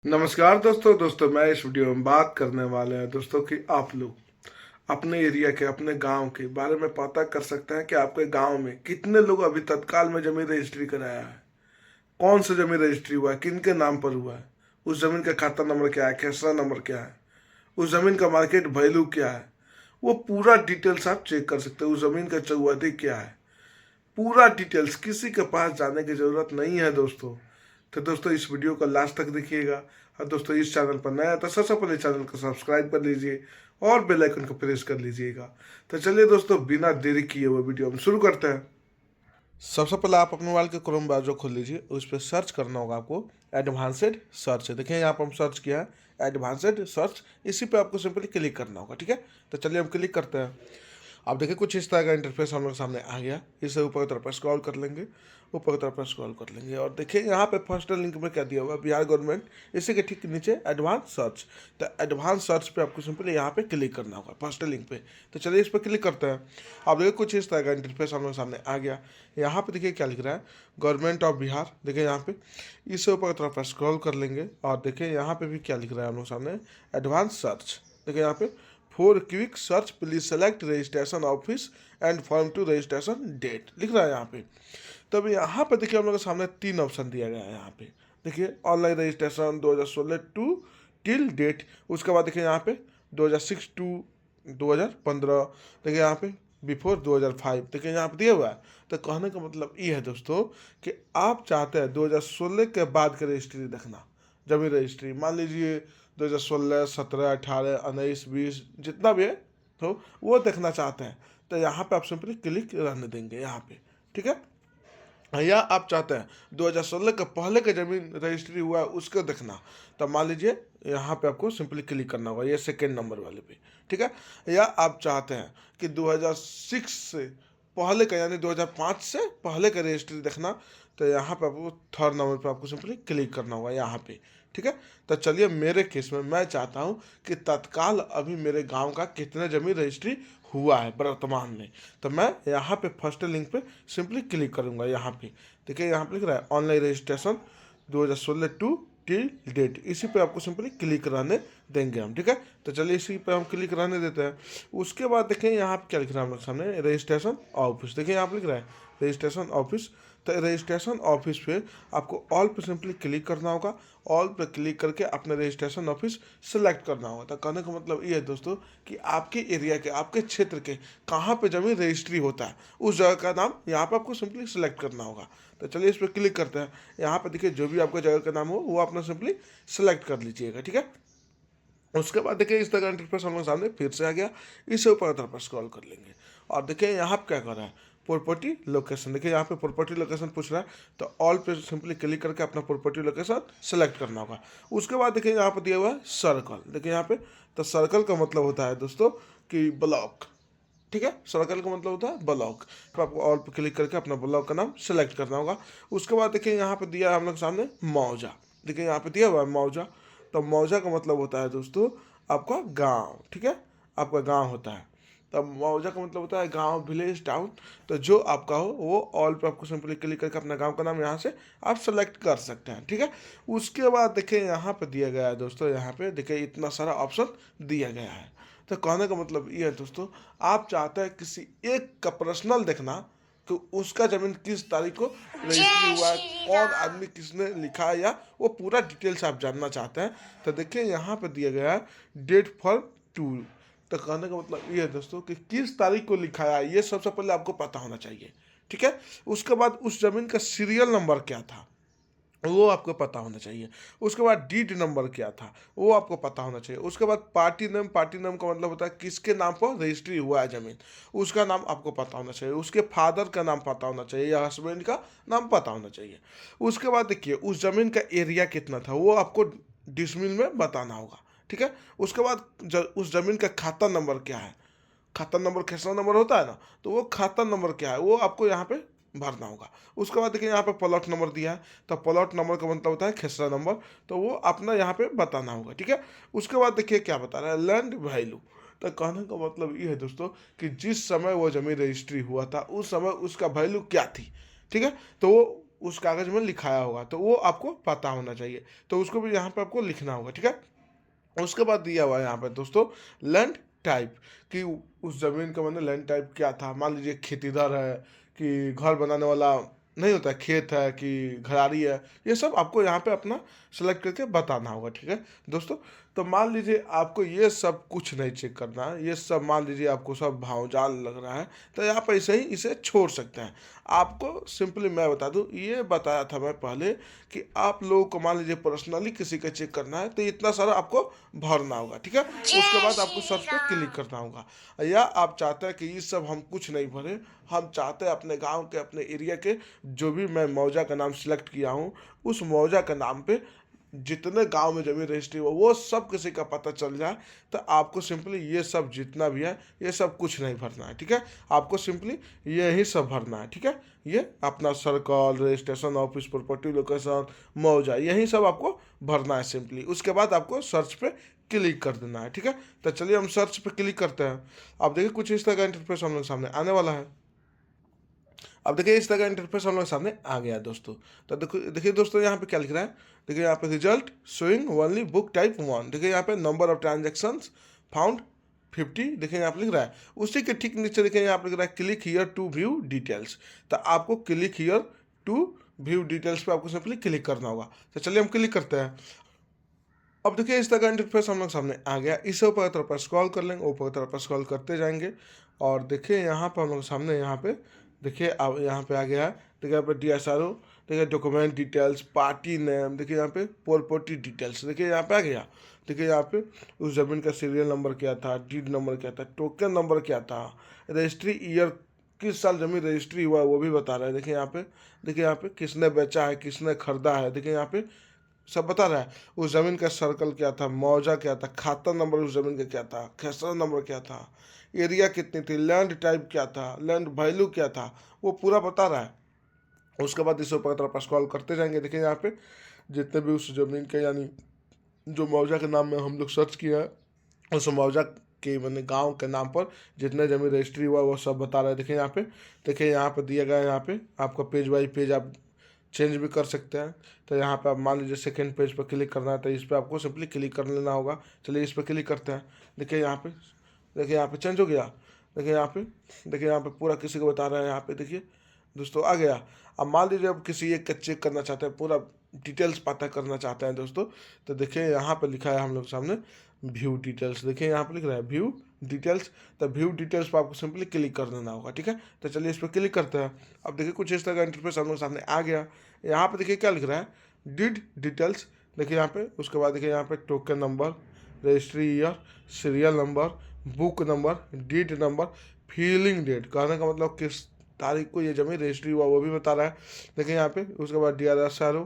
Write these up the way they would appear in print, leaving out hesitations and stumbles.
नमस्कार दोस्तों मैं इस वीडियो में बात करने वाले हैं दोस्तों कि आप लोग अपने एरिया के अपने गांव के बारे में पता कर सकते हैं कि आपके गांव में कितने लोग अभी तत्काल में जमीन रजिस्ट्री कराया है, कौन सा जमीन रजिस्ट्री हुआ है, किन के नाम पर हुआ है, उस जमीन का खाता नंबर क्या है, खेसरा नंबर क्या है, उस जमीन का मार्केट वैल्यू क्या है। वो पूरा डिटेल्स आप चेक कर सकते हो। उस जमीन का चौहद्दी क्या है, पूरा डिटेल्स किसी के पास जाने की जरूरत नहीं है दोस्तों। तो दोस्तों इस वीडियो को लास्ट तक देखिएगा। और दोस्तों इस चैनल पर नया है तो सबसे पहले चैनल को सब्सक्राइब कर लीजिए और बेल आइकन को प्रेस कर लीजिएगा। तो चलिए दोस्तों बिना देरी किए हुए वीडियो हम शुरू करते हैं। सबसे पहले आप अपने मोबाइल के क्रोम ब्राउज़र खोल लीजिए, उस पर सर्च करना होगा आपको एडवांस्ड सर्च। देखिए यहाँ पर हम सर्च किया है एडवांस्ड सर्च, इसी पे आपको सिंपली क्लिक करना होगा। ठीक है, तो चलिए हम क्लिक करते हैं। आप देखिए कुछ इस तरह का इंटरफेस हम लोग सामने आ गया। इसे ऊपर की तरफ स्क्रॉल कर लेंगे, ऊपर की तरफ स्क्रॉल कर लेंगे और देखिए यहाँ पे फर्स्ट लिंक में क्या दिया हुआ है, बिहार गवर्नमेंट। इसी के ठीक नीचे एडवांस सर्च। तो एडवांस सर्च पे आपको सिंपली यहाँ पे क्लिक करना होगा फर्स्ट लिंक पे। तो चलिए इस पर क्लिक करते हैं। आप देखिए कुछ इस तरह का इंटरफेस हम लोग सामने आ गया। यहाँ पे देखिए क्या लिख रहा है, गवर्नमेंट ऑफ बिहार। देखिए यहाँ पे इसे ऊपर की तरफ स्क्रॉल कर लेंगे और देखिए यहाँ पे भी क्या लिख रहा है हम लोग सामने, एडवांस सर्च। देखिए यहाँ पे for quick search please select registration office and form to registration date लिख रहा है यहाँ पे। तब यहाँ पे देखिए हम लोग के सामने तीन ऑप्शन दिया गया है। यहाँ पे देखिए online registration 2016 to till date. उसके बाद देखिए यहाँ पे 2006 टू 2015। देखिए यहाँ पे बिफोर 2005। देखिए यहाँ पे दिया हुआ है। तो कहने का मतलब ये है दोस्तों कि आप चाहते हैं 2016 के बाद का रजिस्ट्री देखना, जमीन रजिस्ट्री मान लीजिए 2016, 17, 18, 19, 20 जितना भी है तो वो देखना चाहते हैं। तो यहाँ पे आप सिंपली क्लिक रहने देंगे यहाँ पे। ठीक है, या आप चाहते हैं 2016 के पहले का जमीन रजिस्ट्री हुआ है उसको देखना, तो मान लीजिए यहाँ पे आपको सिंपली क्लिक करना होगा ये सेकेंड नंबर वाले पे। ठीक है, या आप चाहते हैं कि 2006 से पहले का यानी 2005 से पहले का रजिस्ट्री देखना, तो यहाँ पे आपको थर्ड नंबर पे आपको सिंपली क्लिक करना होगा यहाँ पे। ठीक है, तो चलिए मेरे केस में मैं चाहता हूँ कि तत्काल अभी मेरे गांव का कितना जमीन रजिस्ट्री हुआ है वर्तमान में। तो मैं यहाँ पे फर्स्ट लिंक पे सिंपली क्लिक करूँगा। यहाँ पे देखिए यहाँ पे लिख रहा है online registration 2016 to till date, इसी पे आपको सिंपली क्लिक रहने देंगे हम। ठीक है, तो चलिए इसी पे हम क्लिक रहने देते हैं। उसके बाद देखें यहाँ पे क्या लिख रहा है हम लोग सामने, रजिस्ट्रेशन ऑफिस। देखिए यहाँ पे लिख रहा है रजिस्ट्रेशन ऑफिस। तो रजिस्ट्रेशन ऑफिस पे आपको ऑल पे सिंपली क्लिक करना होगा। ऑल पे क्लिक करके अपना रजिस्ट्रेशन ऑफिस सेलेक्ट करना होगा। तो कहने का मतलब ये है दोस्तों कि आपके एरिया के आपके क्षेत्र के कहाँ पे जमीन रजिस्ट्री होता है उस जगह का नाम यहाँ पे आपको सिंपली सेलेक्ट करना होगा। तो चलिए इस पर क्लिक करते हैं। यहाँ पे देखिए जो भी आपका जगह का नाम हो वो अपना सिंपली सेलेक्ट कर लीजिएगा। ठीक है, उसके बाद देखिए इस तरह इंटरफेस हम लोग सामने फिर से आ गया। इसे ऊपर तरफ स्क्रॉल कर लेंगे और देखिए यहाँ पे क्या कर रहा है, प्रॉपर्टी लोकेशन। देखिए यहाँ पे प्रॉपर्टी लोकेशन पूछ रहा है, तो ऑल पे सिंपली क्लिक करके अपना प्रॉपर्टी लोकेशन सेलेक्ट करना होगा। उसके बाद देखिए यहाँ पे दिया हुआ है सर्कल। देखिए यहाँ पे, तो सर्कल का मतलब होता है दोस्तों कि ब्लॉक। ठीक है, सर्कल का मतलब होता है ब्लॉक। तो आपको ऑल पे क्लिक करके अपना ब्लॉक का नाम सेलेक्ट करना होगा। उसके बाद देखिए यहाँ पे दिया है हम लोग सामने मौजा। देखिए यहाँ पे दिया हुआ है मौजा। तो मौजा का मतलब होता है दोस्तों आपका गांव। ठीक है, आपका गांव होता है। तब मौजा का मतलब होता है गांव, विलेज, टाउन। तो जो आपका हो वो ऑल पे आपको सिंपली क्लिक करके अपना गांव का नाम यहाँ से आप सेलेक्ट कर सकते हैं। ठीक है, उसके बाद देखिए यहाँ पे दिया गया है दोस्तों, यहाँ पे देखिए इतना सारा ऑप्शन दिया गया है। तो कहने का मतलब ये है दोस्तों, आप चाहते हैं किसी एक का पर्सनल देखना कि उसका जमीन किस तारीख को रजिस्ट्री हुआ है, कौन आदमी किसने लिखा है, या वो पूरा डिटेल्स आप जानना चाहते हैं। तो देखिए यहाँ पे दिया गया है डेट फॉर टू। तो कहने का मतलब ये है दोस्तों कि किस तारीख को लिखा है ये सबसे पहले आपको पता होना चाहिए। ठीक है, उसके बाद उस जमीन का सीरियल नंबर क्या था वो आपको पता होना चाहिए। उसके बाद डीड नंबर क्या था वो आपको पता होना चाहिए। उसके बाद पार्टी नेम, पार्टी नेम का मतलब होता है किसके नाम पर रजिस्ट्री हुआ है ज़मीन, उसका नाम आपको पता होना चाहिए। उसके फादर का नाम पता होना चाहिए या हस्बैंड का नाम पता होना चाहिए। उसके बाद देखिए उस ज़मीन का एरिया कितना था वो आपको डिसमिल में बताना होगा। ठीक है, उसके बाद उस ज़मीन का खाता नंबर क्या है, खाता नंबर खेसरा नंबर होता है ना, तो वो खाता नंबर क्या है वो आपको यहाँ पे भरना होगा। उसके बाद देखिए यहाँ पे प्लॉट नंबर दिया है, तो प्लॉट नंबर का मतलब होता है खेसरा नंबर, तो वो अपना यहाँ पे बताना होगा। ठीक है, उसके बाद देखिए क्या बता रहा है, लैंड वैल्यू। तो कहने का मतलब ये है दोस्तों कि जिस समय वो जमीन रजिस्ट्री हुआ था उस समय उसका वैल्यू क्या थी। ठीक है, तो वो उस कागज़ में लिखाया होगा, तो वो आपको पता होना चाहिए, तो उसको भी यहाँ पे आपको लिखना होगा, ठीक है। उसके बाद दिया हुआ है यहाँ पे दोस्तों लैंड टाइप, कि उस ज़मीन का मतलब लैंड टाइप क्या था। मान लीजिए खेतीदार है कि घर बनाने वाला नहीं होता है, खेत है कि घरारी है, ये सब आपको यहाँ पे अपना सेलेक्ट करके बताना होगा, ठीक है दोस्तों। तो मान लीजिए आपको ये सब कुछ नहीं चेक करना है, ये सब मान लीजिए आपको सब भावजाल लग रहा है, तो यहाँ पर ऐसे ही इसे छोड़ सकते हैं। आपको सिंपली मैं बता दूं, ये बताया था मैं पहले कि आप लोगों को मान लीजिए पर्सनली किसी का चेक करना है, तो इतना सारा आपको भरना होगा, ठीक है। उसके बाद आपको सर्च पे क्लिक करना होगा। या आप चाहते हैं कि ये सब हम कुछ नहीं भरें, हम चाहते हैं अपने गांव के, अपने एरिया के, जो भी मैं मौजा का नाम सिलेक्ट किया हूँ, उस मौजा का नाम पे जितने गांव में जमीन रजिस्ट्री हो वो सब किसी का पता चल जाए, तो आपको सिंपली ये सब जितना भी है ये सब कुछ नहीं भरना है, ठीक है। आपको सिंपली यही सब भरना है, ठीक है। ये अपना circle, registration office, property location, मौजा, यही सब आपको भरना है सिंपली। उसके बाद आपको सर्च पे क्लिक कर देना है, ठीक है। तो चलिए हम सर्च पे क्लिक करते हैं। अब देखिए कुछ इस तरह का इंटरफेस हम लोग सामने आने वाला है। अब देखिए इस तरह का इंटरफेस हम लोग सामने आ गया दोस्तों। तो देखिए दोस्तों यहाँ पे क्या लिख रहा है, देखिए यहाँ पे result showing only book type 1, देखिए यहाँ पे नंबर ऑफ ट्रांजेक्शन्स फाउंड 50, देखिए यहाँ पे लिख रहा है। उसी के ठीक नीचे देखिए यहाँ पे लिख रहा है click here to view details, तो आपको click here to view details पे आपको सिंपली क्लिक करना होगा। तो चलिए हम क्लिक करते हैं। अब देखिए इस तरह का इंटरफेस हम लोग सामने आ गया। इसे ऊपर की तरफ पर स्क्रॉल कर लेंगे, ऊपर की तरफ पर स्क्रॉल करते जाएंगे, और देखिए यहाँ पर हम लोग सामने यहाँ पे देखिए अब यहाँ पे आ गया है। देखिए यहाँ पे DSRO, देखिए डॉक्यूमेंट डिटेल्स, पार्टी नेम, देखिए यहाँ पे प्रॉपर्टी डिटेल्स, देखिए यहाँ पे आ गया। देखिए यहाँ पे उस ज़मीन का सीरियल नंबर क्या था, डीड नंबर क्या था, टोकन नंबर क्या था, रजिस्ट्री ईयर, किस साल ज़मीन रजिस्ट्री हुआ है वो भी बता रहा है। देखिए यहाँ पे, देखिए यहाँ पे किसने बेचा है, किसने खरीदा है, देखिए यहाँ पे सब बता रहा है। उस ज़मीन का सर्कल क्या था, मुआवजा क्या था, खाता नंबर उस ज़मीन का क्या था, खेसरा नंबर क्या था, एरिया कितनी थी, लैंड टाइप क्या था, लैंड वैल्यू क्या था, वो पूरा बता रहा है। उसके बाद इसे ऊपर तरफ स्क्रॉल करते जाएंगे। देखिए यहाँ पे जितने भी उस ज़मीन के, यानी जो मुआवजा के नाम में हम लोग सर्च किया है, उस मुआवजा के मैंने गांव के नाम पर जितने जमीन रजिस्ट्री हुआ वो सब बता रहा है। देखिए यहाँ पे, देखिए यहाँ पे दिया गया है, यहाँ पे आपका पेज बाई पेज आप चेंज भी कर सकते हैं। तो यहाँ पे आप मान लीजिए सेकेंड पेज पर क्लिक करना है, तो इस पर आपको सिंपली क्लिक कर लेना होगा। चलिए इस पर क्लिक करते हैं। देखिए यहाँ पे, देखिए यहाँ पे चेंज हो गया। देखिए यहाँ पे, देखिए यहाँ पे पूरा किसी को बता रहा है। यहाँ पे देखिए दोस्तों आ गया। अब मान लीजिए अब किसी एक का चेक करना चाहते हैं, पूरा डिटेल्स पता करना चाहते हैं दोस्तों, तो देखिए यहाँ पे लिखा है हम लोग सामने व्यू डिटेल्स, देखिए यहाँ पे लिख रहा है व्यू डिटेल्स। तो व्यू डिटेल्स पर आपको सिंपली क्लिक कर देना होगा, ठीक है। तो चलिए इस पर क्लिक करते हैं। अब देखिए कुछ इस तरह का इंटरफेस हम लोग सामने आ गया। यहाँ पे देखिए क्या लिख रहा है, डीड डिटेल्स, देखिए यहाँ पे। उसके बाद देखिए यहाँ पे token number, registry year, serial number, book number, deed number, feeling date, कहने का मतलब किस तारीख को ये जमीन रजिस्ट्री हुआ वो भी बता रहा है। देखिए यहाँ पे। उसके बाद DRSRO।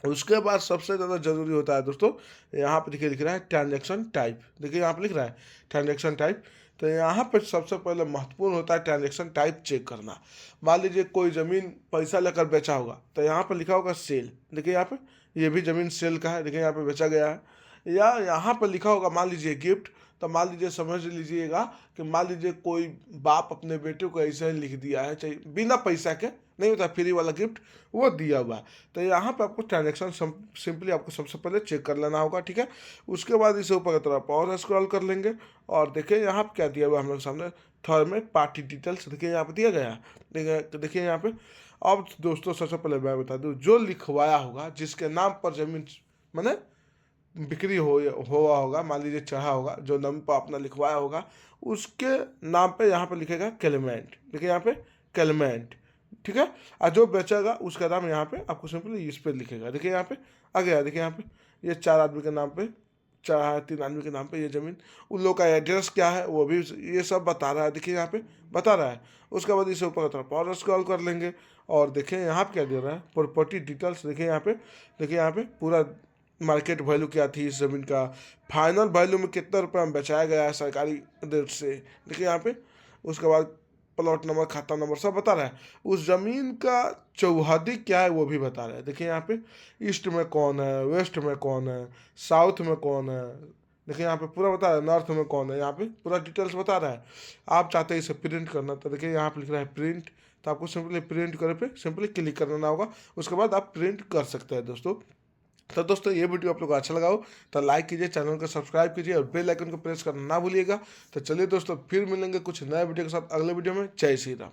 उसके बाद सबसे ज़्यादा जरूरी होता है दोस्तों, यहाँ पे देखिए लिख रहा है ट्रांजैक्शन टाइप, देखिए यहाँ पे लिख रहा है ट्रांजैक्शन टाइप। तो यहाँ पे सबसे पहले महत्वपूर्ण होता है ट्रांजैक्शन टाइप चेक करना। मान लीजिए कोई ज़मीन पैसा लेकर बेचा होगा, तो यहाँ पे लिखा होगा सेल, देखिए यहाँ पे ये भी ज़मीन सेल का है, देखिए यहाँ पे बेचा गया है। या यहाँ पर लिखा होगा मान लीजिए गिफ्ट, तो मान लीजिए समझ लीजिएगा कि मान लीजिए कोई बाप अपने बेटे को ऐसे ही लिख दिया है, चाहे बिना पैसा के, नहीं होता फ्री वाला गिफ्ट, वो दिया हुआ है। तो यहाँ पे आपको ट्रांजैक्शन सिंपली आपको सबसे पहले चेक कर लेना होगा, ठीक है। उसके बाद इसे ऊपर की तरफ और स्क्रॉल कर लेंगे, और देखिए यहाँ पे क्या दिया हुआ है हम लोग सामने, थर्ड में पार्टी डिटेल्स, देखिए यहाँ पे दिया गया है। देखिए यहाँ पे। अब दोस्तों सबसे पहले मैं बता दूँ, जो लिखवाया होगा, जिसके नाम पर जमीन मैंने बिक्री हुआ होगा, मान लीजिए चढ़ा होगा, जो नाम पर अपना लिखवाया होगा, उसके नाम पे यहाँ पे लिखेगा क्लेमेंट, देखिए यहाँ पे क्लेमेंट, ठीक है। और जो बेचेगा उसका नाम यहाँ पे आपको सिंपली इस पे लिखेगा, देखिए यहाँ पे आ गया। देखिए यहाँ पे ये 4 आदमी के नाम पे, 3 आदमी के नाम पे ये ज़मीन, उन लोग का एड्रेस क्या है वो भी ये सब बता रहा है, देखिए यहाँ पे बता रहा है। उसके बाद इसे ऊपर की तरफ और स्क्रॉल कर लेंगे, और देखिए यहाँ पे क्या दे रहा है, प्रॉपर्टी डिटेल्स, देखिए यहाँ पे। देखिए यहाँ पे पूरा मार्केट वैल्यू क्या थी इस ज़मीन का, फाइनल वैल्यू में कितना रुपये में बेचाया गया है सरकारी रेट से, देखिए यहाँ पे। उसके बाद प्लॉट नंबर, खाता नंबर सब बता रहा है। उस ज़मीन का चौहदी क्या है वो भी बता रहा है, देखिए यहाँ पे। ईस्ट में कौन है, वेस्ट में कौन है, साउथ में कौन है, देखिए यहाँ पे पूरा बता रहा है। नॉर्थ में कौन है, यहाँ पे पूरा डिटेल्स बता रहा है। आप चाहते हैं इसे प्रिंट करना, तो देखिए यहाँ पे लिख रहा है प्रिंट, तो आपको सिंपली प्रिंट करे पे सिंपली क्लिक करना होगा, उसके बाद आप प्रिंट कर सकते हैं दोस्तों। तो दोस्तों ये वीडियो आप लोग को अच्छा लगा हो तो लाइक कीजिए, चैनल को सब्सक्राइब कीजिए और बेल आइकन को प्रेस करना ना भूलिएगा। तो चलिए दोस्तों फिर मिलेंगे कुछ नए वीडियो के साथ अगले वीडियो में। जय श्री राम।